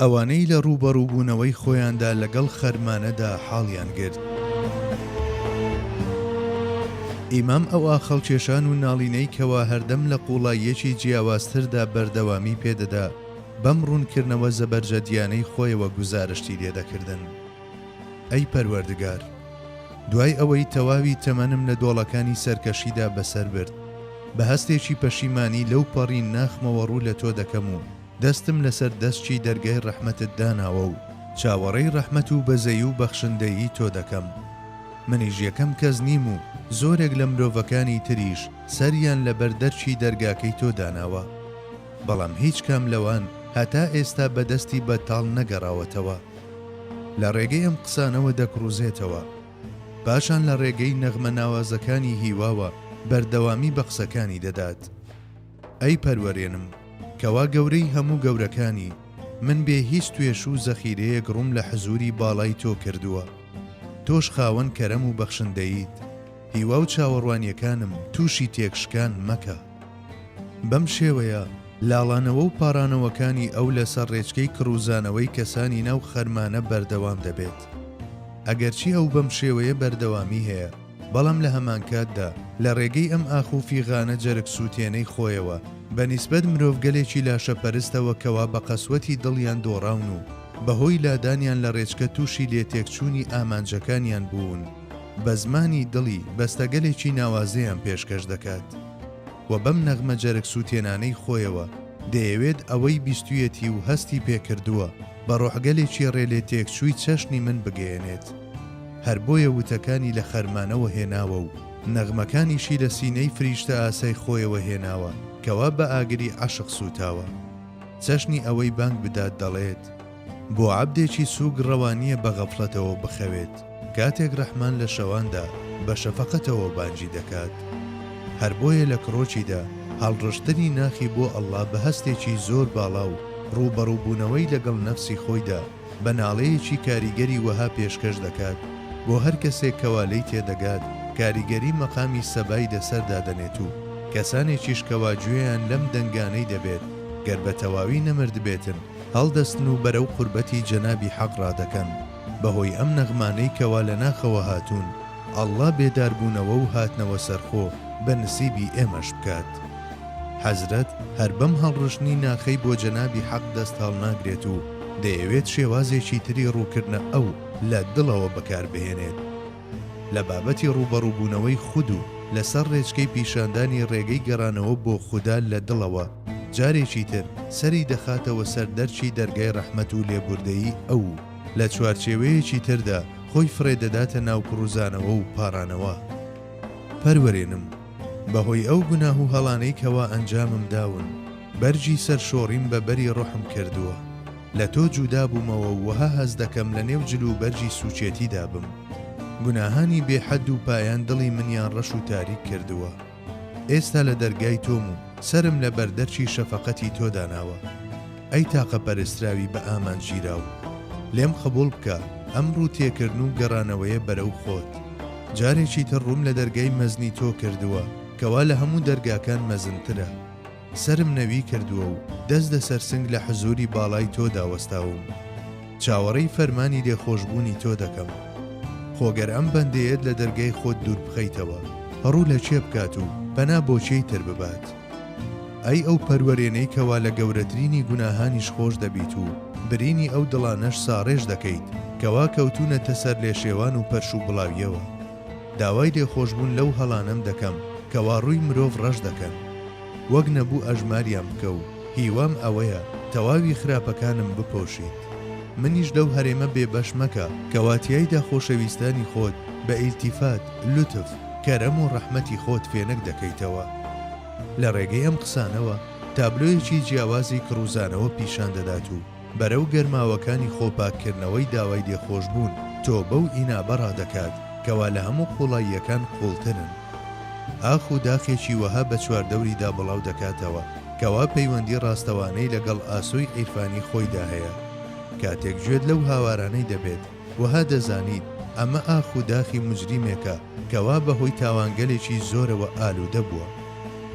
ئەوانەی لە ڕوبەڕووبوونەوەی خۆیاندا لەگەڵ خەرمانەدا حاڵیان گرت. ئیمام ئەو خەڵکێشان و ناڵینەی کەوا هەردەم لە قوڵاییەکی جیاوازتردا بەردەوامی پێدەدا بەم ڕوونکردنەوە زەبەرجەدیانەی خۆیەوە گوزارشتی لێدەکردن. ئەی پەروەردگار، دوای ئەوەی تەواوی تەمەنم لە دۆڵەکانی سەرکەشیدا بەسەر برد، بە هەستێکی پەشیمانی لەو پەڕی ناخمەوە ڕوو لە تۆ دەکەم و دەستم لەسەر دەستچی دەرگای ڕەحمەتت داناوە و چاوەڕێی ڕەحمەت و بەزەی و بەخشندەیی تۆ دەکەم. منیش یەکەم کەس نیم و زۆرێک لە مرۆڤەکانی تریش سەریان لە بەردەرچی دەرگاکەی تۆ داناوە، بەڵام هیچ کام لەوان هەتا ئێستا بەدەستی بەتاڵ نەگەڕاوەتەوە. لە ڕێگەی ئەم قسانەوە دەکڕوزێتەوە، پاشان لە ڕێگەی نەغمە ناوازەکانی هیواوە بەردەوامی بە قسەکانی دەدات. ئەی پەروەرێنم، کەوا گەورەی هەموو گەورەکانی، من بێ هیچ توێش و زەخیرەیەک ڕووم لە حزوری باڵای تۆ کردووە. تۆش خاوەن کەرەم و بەخشندەیت، هیوا و چاوەڕوانیەکانم تووشی تێکشکان مەکە. بەم شێوەیە لاڵانەوە و پارانەوەکانی ئەو لەسەر ڕێچکەی کڕوزانەوەی کەسانی ناو خەرمانە بەردەوام دەبێت. ئەگەرچی ئەو بەم شێوەیە بەردەوامی هەیە، بەڵام لە هەمان کاتدا لە ڕێگەی ئەم ئاخوفی غانە جەرگ سووتێنەی خۆیەوە بە نیسبەت مرۆڤگەلێکی لاشەپەرستەوە کەوا بە قەسوەتی دڵیان دۆڕاون و بەهۆی لادانیان لە ڕێچکە تووشی لێتێکچوونی ئامانجەکانیان بوون، بە زمانی دڵی بەستەگەلێکی ناوازەیان پێشکەش دەکات و بەم نەغمە جەرگ سووتێنانەی خۆیەوە دەیەوێت ئەوەی بیستویەتی و هەستی پێکردووە بە ڕۆحگەلێکی ڕێلێ تێکچووی چەشنی من بگەێنێت. هەر بۆیە وتەکانی لە خەرمانەوە هێناوە و نەغمەکانیشی لە سینەی فریشتە ئاسای خۆیەوە هێناوە کەوا بە ئاگری عەشق سووتاوە. چەشنی ئەوەی بانگ بدات دەڵێت بۆ عەبدێکی سووگ ڕەوانیە بە غەفڵەتەوە بخەوێت، کاتێک ڕەحمان لە شەواندا بە شەفەقەتەوە بانجی دەکات. هەر بۆیە لە کڕۆچیدا هەڵڕشتنی ناخی بۆ ئەڵڵا بە هەستێکی زۆر باڵا و ڕوبەڕووبوونەوەی لەگەڵ نەفسی خۆیدا بە ناڵەیەکی کاریگەری وەها پێشکەش دەکات بۆ هەر کەسێک کەوالەی تێدەگات کاریگەری مەقامی سەبای دەسەردا دەنێت و کەسانێکیش کەوا گوێیان لەم دەنگانەی دەبێت گەر بە تەواوی نەمرد بێتن هەڵدەستن و بەرەو قوربەتی جەنابی حەق ڕادەکەن. بەهۆی ئەم نەغمانەی کەوا لە ناخەوە هاتوون، ئەڵڵا بێداربوونەوە و هاتنەوە سەرخۆ بە نسیبی ئێمەش بکات. حەزرەت هەر بەم هەڵڕشتنی ناخەی بۆ جەنابی حەق دەست هەڵناگرێت و دەیەوێت شێوازێکی تری ڕووکردنە ئەو لە دڵەوە بەکاربهێنێت لە بابەتی ڕوبەڕووبوونەوەی خود و لەسەر ڕێچکەی پیشاندانی ڕێگەی گەڕانەوە بۆ خودا لە دڵەوە جارێکی تر سەری دەخاتەوە سەر دەرچی دەرگای ڕەحمەت و لێبوردەیی ئەو لە چوارچێوەیەکی تردا خۆی فڕێدەداتە ناو کڕوزانەوە و پارانەوە. پەروەرێنم، بەهۆی ئەو گوناه و هەڵانەی کەوا ئەنجامم داون، بەرجی سەر شۆڕیم بە بەری ڕۆحم کردووە. لە تۆ جودا بوومەوە وەها هەز دەکەم لە نێو جل و بەرجی سوچێتیدا بم. گوناهانی بێحەد و پایان دڵی منیان ڕەش و تاریک کردووە. ئێستا لە دەرگای تۆم و سرم لە بەردەرچی شەفەقەتی تۆ داناوە. ئەی تاقە پەرستراوی بە ئامان گیراو، لێم قبوڵ بکە ئەم ڕوو تێکردن و گەڕانەوەیە بەرەو خۆت. جارێکی تر ڕووم لە دەرگای مەزنی تۆ کردووە کەوا لە هەموو دەرگاکان مەزنترە. سرم نەوی کردووە و دەست لە سەرسنگ لە حزوری باڵای تۆ داوەستاوم. چاوەڕێی فەرمانی لێخۆشبوونی تۆ دەکەم. خۆگەر ئەم بەندەیەت لە دەرگای خۆت دوور بخەیتەوە، هەڕوو لە چێ بکات و بەنا بۆچەی تر ببات. ئەی ئەو پەروەرێنەی کەوا لە گەورەترینی گوناهانیش خۆش دەبیت و برینی ئەو دڵانەش ساڕێژ دەکەیت کەوا کەوتونەتە سەر لێشێوان و پەرش و بڵاویەوە. داوای لێخۆشبوون لەو هەڵانەم دەکەم کەوا ڕووی مرۆڤ ڕەش دەکەن، وەک نەبوو ئەژماریان بکە و هیوام ئەوەیە تەواوی خراپەکانم بپۆشیت. منیش لەو هەرێمە بێبەش مەکە کەواتیایدا خۆشەویستانی خۆت بە ئیلتیفات، لوتف، کەرەم و ڕەحمەتی خۆت فێنک دەکەیتەوە. لە ڕێگەی ئەم قسانەوە تابلۆیەکی جیاوازی کڕوزانەوە پیشان دەدات و بەرەو گەرماوەکانی خۆپاکردنەوەی داوای لێخۆشبوون تۆبە و ئینابە ڕادەکات کەوا لە هەموو قوڵاییەکان قوڵترن. ئاخ و داخێکی وەها بە چواردەوریدا بڵاو دەکاتەوە کەوا پەیوەندی ڕاستەوانەی لەگەڵ ئاسۆی عیرفانی خۆیدا هەیە. کاتێک گوێت لەو هاوارانەی دەبێت وەها دەزانیت ئەمە ئاخ و داخی مجریمێکە کەوا بەهۆی تاوانگەلێکی زۆرەوە ئالوودە بووە.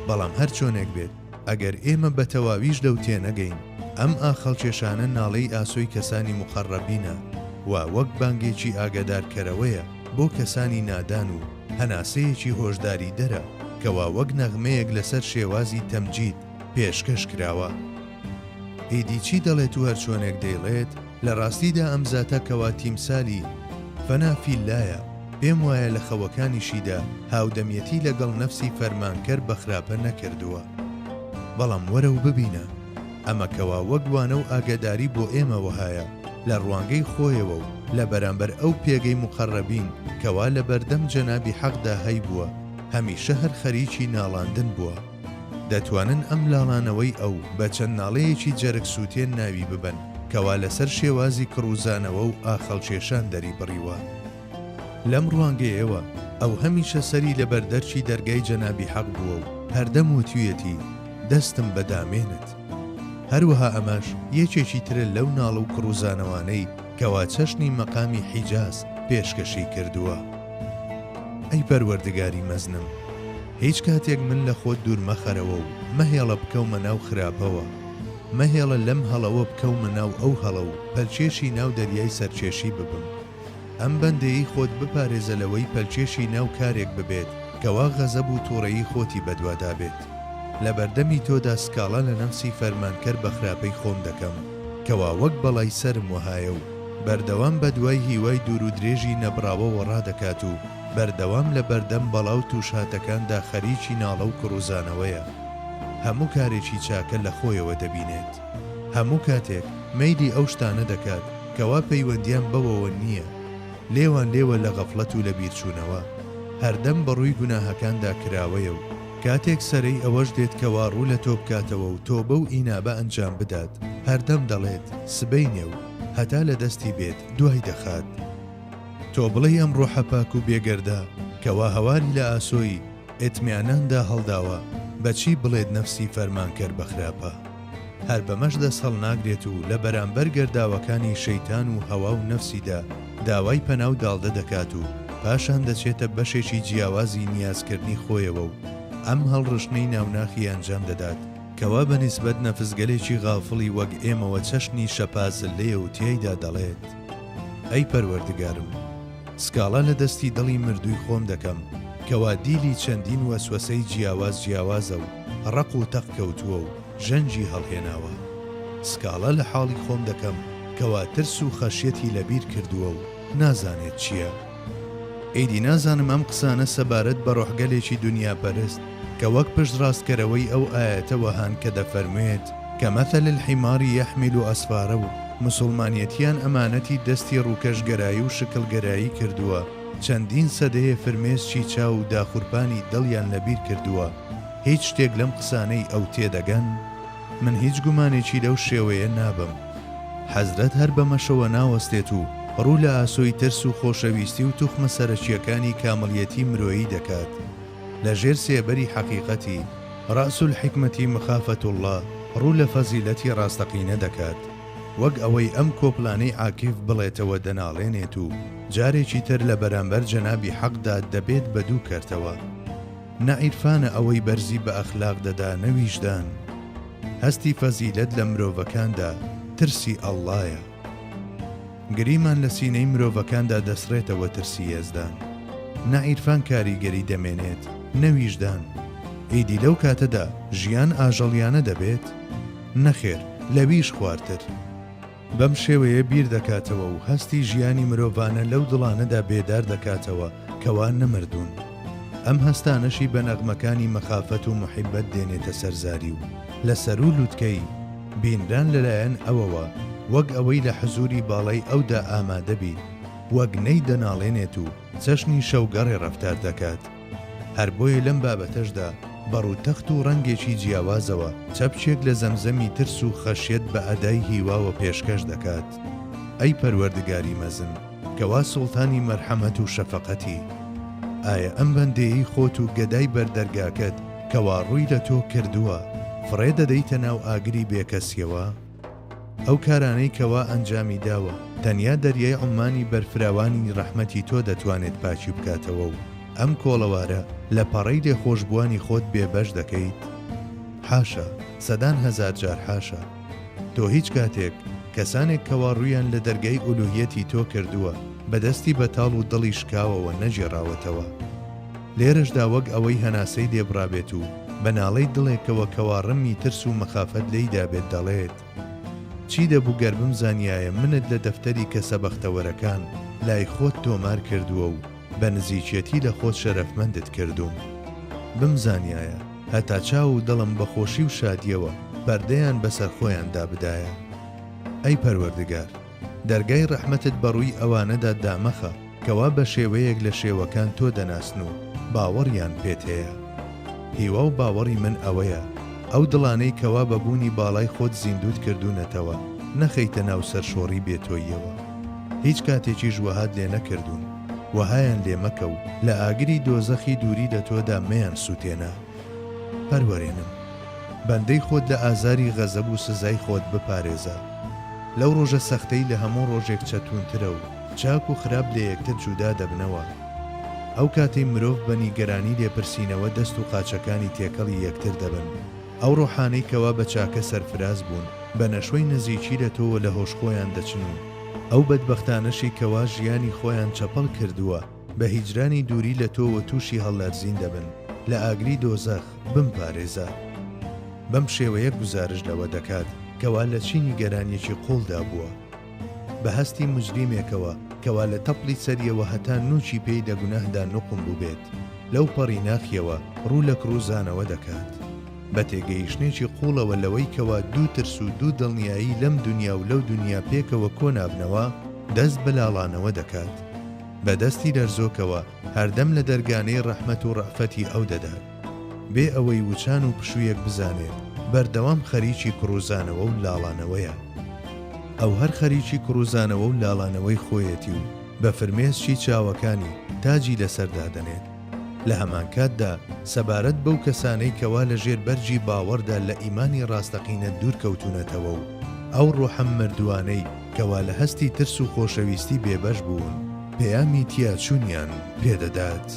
بەڵام هەر چۆنێک بێت ئەگەر ئێمە بە تەواویش لەو تێنەگەین ئەم ئاخەڵکێشانە ناڵەی ئاسۆی کەسانی مقەڕەبینە و وەک بانگێکی ئاگادارکەرەوەیە بۆ کەسانی نادان و هەناسەیەکی هۆشداری دەرە کەوا وەک نەغمەیەک لەسەر شێوازی تەمجید پێشکەش کراوە. ئیدی چی دەڵێت و هەرچۆنێک دەیڵێت لە ڕاستیدا ئەم زاتە کەوا تیمسالی فەنافیلایە پێم وایە لە خەوەکانیشیدا هاودەمیەتی لەگەڵ نەفسی فەرمانکەر بەخراپە نەکردووە. بەڵام وەرە و ببینە ئەمە کەوا وەک وانە و ئاگاداری بۆ ئێمە وهایە لە ڕوانگەی خۆیەوە و لە بەرامبەر ئەو پێگەی مقەڕەبین کەوا لە بەردەم جەنابی حەقدا هەی بووە هەمیشە هەر خەریکی ناڵاندن بووە. دەتوانن ئەم لاڵانەوەی ئەو بە چەند ناڵەیەکی جەرگ سووتێن ناوی ببن کەوا لەسەر شێوازی کڕوزانەوە و ئاخەڵکێشان دەری بڕیوە. لەم ڕوانگەیەوە ئەو هەمیشە سەری لە بەردەرچی دەرگای جەنابی حەق بووە و هەردەم وتویەتی دەستم بەدامێنت. هەروەها ئەمەش یەکێکی ترە لەو ناڵە و کڕوزانەوانەی کەوا چەشنی مەقامی حیجاز پێشکەشی کردووە. ئەی پەروەردگاری مەزنم، هیچ کاتێک من لە خۆت دوور مەخەرەوە و مەهێڵە بکەومە ناو خراپەوە، مەهێڵە لەم هەڵەوە بکەومە ناو ئەو هەڵە و پەلچێشی ناو دەریای سەرچێشی ببم. ئەم بەندەیەی خۆت بپارێزە لەوەی پەلچێشی ناو کارێک ببێت کەوا غەزەب و تووڕەیی خۆتی بەدوادا بێت. لە بەردەمی تۆدا سکاڵا لە نەفسی فەرمانکەر بە خراپەی خۆم دەکەم کەوا وەک بەڵای سرم وهایە و بەردەوام بە دوای هیوای دوور و درێژی نەبراوەوە ڕادەکات و بەردەوام لە بەردەم بەڵاو تووشاتەکاندا خەریکی ناڵە و کڕوزانەوەیە. هەموو کارێکی چاکە لە خۆیەوە دەبینێت. هەموو کاتێک مەیلی ئەو شتانە دەکات کەوا پەیوەندیان بەوەوە نییە، لێوان لێوە لە غەفڵەت و لە بیرچوونەوە، هەردەم بەڕووی گوناهەکاندا کراوەیە و کاتێک سەرەی ئەوەش دێت کەوا ڕوو لە تۆ بکاتەوە و تۆ بەو ئینابە ئەنجام بدات، هەردەم دەڵێت سبەینێ و هەتا لە دەستی بێت دوای دەخات. تۆ بڵێ ئەم ڕۆحە پاک و بێگەردە کەوا هەواری لە ئاسۆی ئێتمیاناندا هەڵداوە بەچی بڵێت نەفسی فەرمانکەر بەخراپە. هەر بەمەش دەست هەڵناگرێت و لە بەرامبەر گەرداوەکانی شەیتان و هەوا و نەفسیدا داوای پەناو داڵدە دەکات و پاشان دەچێتە بەشێکی جیاوازی نیازکردنی خۆیەوە و ئەم هەڵڕشنەی ناوناخی ئەنجام دەدات کەوا بەنسبەت نەفسگەلێکی غافڵی وەک ئێمەوە چەشنی شەپازلێ و تێیدا دەڵێت ئەی پەروەردگارم، سکاڵا لە دەستی دڵی مردووی خۆم دەکەم کەوا دیلی چەندین وەسوەسەی جیاوازە و ڕق و تەق کەوتووە و ژەنجی هەڵهێناوە. سکاڵا لە حاڵی خۆم دەکەم کەوا ترس و خەشیەتی لەبیر کردووە و نازانێت چییە. ئەیدی نازانم ئەم قسانە سەبارەت بە ڕۆحگەلێکی دنیا پەرست کە وەک پشت ڕاستکەرەوەی ئەو ئاەتەوە هان کە دەفەرموێت کە مەثل الحیماری یەحمیل ئەسفارە و موسڵمانیەتیان ئەمانەتی دەستی ڕووکەشگەرایی و شکلگەرایی کردووە، چەندین سەدەیە فرمێسکی چاو و داخورپانی دڵیان لەبیر کردووە. هیچ شتێک لەم قسانەی ئەو تێدەگەن؟ من هیچ گومانێکی لەو شێوەیە نابم. حەزرەت هەر بەمەشەوە ناوەستێت و ڕوو لە ئاسۆی ترس و خۆشەویستی و توخمە سەرەکیەکانی کامەڵیەتی مرۆیی دەکات. لە ژێر سێبەری حەقیقەتی ڕاس الحکمەتی مخافەت الله ڕوو لە فەزیلەتی ڕاستەقینە دەکات، وەک ئەوەی ئەم کۆپلانەی عاکیف بڵێتەوە دەناڵێنێت و جارێکی تر لە بەرامبەر جەنابی حەقدا دەبێت بە دوو کەرتەوە. نەعیرفانە ئەوەی بەرزی بە ئەخلاق دەدا نەویژدان. هەستی فەزیلەت لە مرۆڤەکاندا ترسی ئەڵڵایە. گریمان لە سینەی مرۆڤەکاندا دەسڕێتەوە ترسی یەزدان. نەعیرفان کاریگەری دەمێنێت نەویژدان. ئیدی لەو کاتەدا ژیان ئاژەڵیانە دەبێت؟ نەخێر، لەویش خوارتر. بەم شێوەیە بیر دەکاتەوە و هەستی ژیانی مرۆڤانە لەو دڵانەدا بێدار دەکاتەوە کەوا نەمردوون. ئەم هەستانەشی بە نەغمەکانی مەخافەت و محیبەت دێنێتە سەرزاری و لە سەر و لووتکەی بینران لەلایەن ئەوەوە وەک ئەوەی لە حزوری باڵای ئەودا ئامادەبی، وەک نەی دەناڵێنێت و چەشنی شەوگەڕێ ڕەفتار دەکات. هەر بۆیە لەم بابەتەشدا بەڕووتەخت و ڕەنگێکی جیاوازەوە چەپچێک لە زەمزەمی ترس و خەشیەت بە ئەدای هیواوە پێشکەش دەکات. ئەی پەروەردگاری مەزن، کەوا سوڵتانی مەرحەمەت و شەفەقەتی، ئایا ئەم بەندەیەی خۆت و گەدای بەردەرگاکەت کەوا ڕووی لە تۆ کردووە فڕێ دەدەیتە ناو ئاگری بێکەسیەوە؟ ئەو کارانەی کەوا ئەنجامی داوە تەنیا دەریای عومانی بەرفراوانی ڕەحمەتی تۆ دەتوانێت پاچی بکاتەوە و ئەم کۆڵەوارە لە پەڕەی لێخۆشبووانی خۆت بێبەش دەکەیت؟ حاشا، سەدان هەزار جار حاشا. تۆ هیچ کاتێک کەسانێک کەوا ڕوویان لە دەرگای ئولوهیەتی تۆ کردووە بەدەستی بەتاڵ و دڵی شکاوەوە نەجێڕاوەتەوە. لێرەشدا وەک ئەوەی هەناسەی دێبڕابێت و بەناڵەی دڵێکەوە کەوا ڕەمی ترس و مەخافەت لێیدا بێت دەڵێت چی دەبوو گەربم زانیایە منت لە دەفتەری کەسە بەختەوەرەکان لای خۆت تۆمار کردووە و بە نزیکێتی لە خۆت شەرەفمەندت کردوم. بمزانیایە هەتا چاو و دڵم بەخۆشی و شادیەوە پەردەیان بەسەر خۆیاندا بدایە. ئەی پەروەردگار، دەرگای ڕەحمەتت بەڕووی ئەوانەدا دامەخە کەوا بە شێوەیەک لە شێوەکان تۆ دەناسن و باوەڕیان پێت هەیە. هیوا و باوەڕی من ئەوەیە ئەو دڵانەی کەوا بەبوونی باڵای خۆت زیندوت کردوونەتەوە نەخەیتە ناو سەرشۆڕی بێتۆیەوە. هیچ کاتێکیش وەهات لێ نەکردوون، وەهایان لێ مەکە و لە ئاگری دۆزەخی دووری لە تۆدا مەیان سووتێنە. پەروەرێنم، بەندەی خۆت لە ئازاری غەزەب و سزای خۆت بپارێزە. لەو ڕۆژە سەختەی لە هەموو ڕۆژێک چەتونترە و چاک و خراپ لە یەکتر جودا دەبنەوە. ئەو کاتەی مرۆڤ بە نیگەرانی لێپرسینەوە دەست و قاچەکانی تێکەڵی یەکتر دەبن. ئەو ڕۆحانەی کەوا بە چاکە سەرفراز بوون بە نەشوەی نزیکی لە تۆوە لە هۆش خۆیان دەچن و ئەو بەدبەختانەشی کەوا ژیانی خۆیان چەپەڵ کردووە بە هیجرانی دووری لە تۆوە تووشی هەڵلەرزین دەبن لە ئاگری دۆزەخ بمپارێزە. بەم شێوەیە گوزارش لەوە دەکات کەوا لە چینی گەرانیەکی قوڵدا بووە بە هەستی مجریمێکەوە کەوا لە تەپڵی سەریەوە هەتا نوچی پێی لە گوناهدا نوقم بوو بێت لەو پەڕی ناخیەوە ڕوو لە کڕوزانەوە دەکات بە تێگەیشتێکی قوڵەوە لەوەی کەوا دوو ترس و دوو دڵنیایی لەم دنیا و لەو دنیا پێکەوە کۆنابنەوە دەست بەلاڵانەوە دەکات بە دەستی لەرزۆکەوە هەردەم لە دەرگانەی ڕەحمەت و ڕەفەتی ئەو دەدات بێ ئەوەی وچان و پشوویەک بزانێت بەردەوام خەریکی کڕوزانەوە و لاڵانەوەیە. ئەو هەر خەریکی کڕوزانەوە و لاڵانەوەی خۆیەتی و بە فرمێسکی چاوەکانی تاجی لەسەردادەنێت. لە هەمان کاتدا سەبارەت بەو کەسانەی کەوا لە ژێر بەرجی باوەڕدا لە ئیمانی ڕاستەقینە دوورکەوتونەتەوە و ئەو ڕۆحەم مردوانەی کەوا لە هەستی ترس و خۆشەویستی بێبەش بوون پەیامی تیاچوونیان پێدەدات.